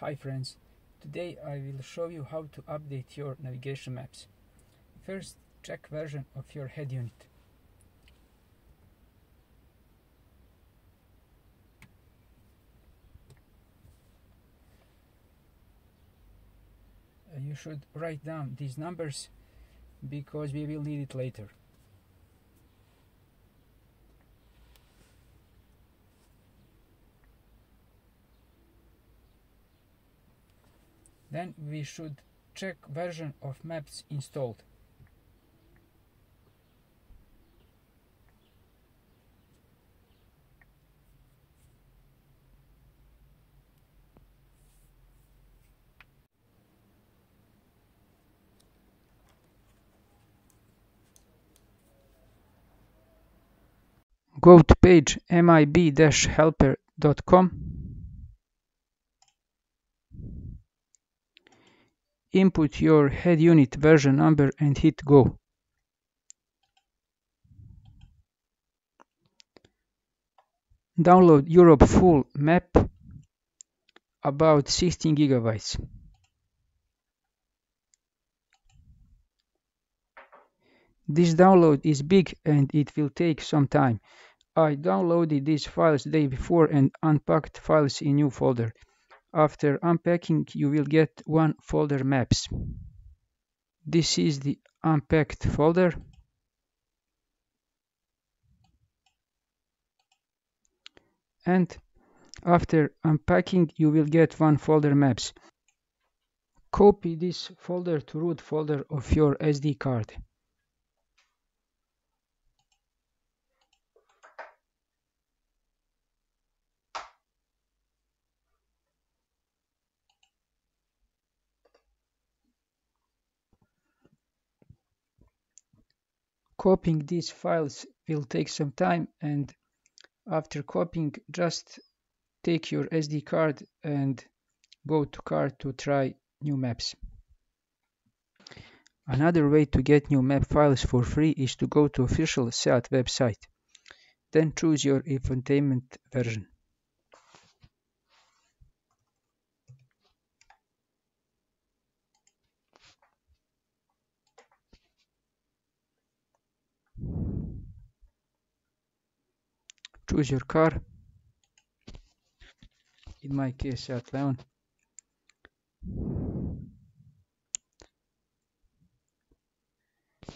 Hi friends, today I will show you how to update your navigation maps. First, check version of your head unit. You should write down these numbers because we will need it later. Then we should check version of maps installed. Go to page MIB-helper.com. Input your head unit version number and hit go. Download Europe full map, about 16 gigabytes. This download is big and it will take some time. I downloaded these files the day before and unpacked files in new folder. After unpacking, you will get one folder maps. This is the unpacked folder. And after unpacking, you will get one folder maps. Copy this folder to root folder of your SD card. Copying these files will take some time, and after copying, just take your SD card and go to card to try new maps. Another way to get new map files for free is to go to official Seat website. Then choose your infotainment version. Choose your car. In my case, Seat Leon.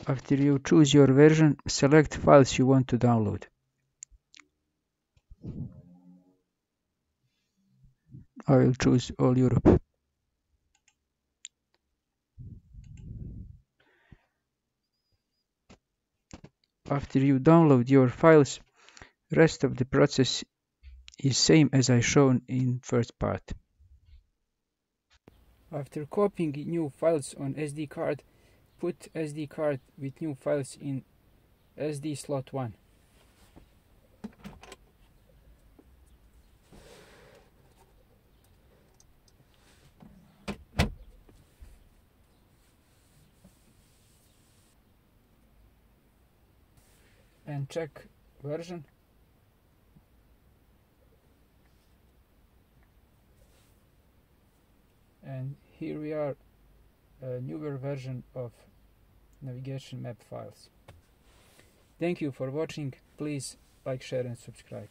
After you choose your version, select files you want to download. I will choose all Europe. After you download your files, rest of the process is same as I shown in first part. After copying new files on SD card, put SD card with new files in SD slot 1. And check version. And here we are, a newer version of navigation map files. Thank you for watching. Please like, share and subscribe.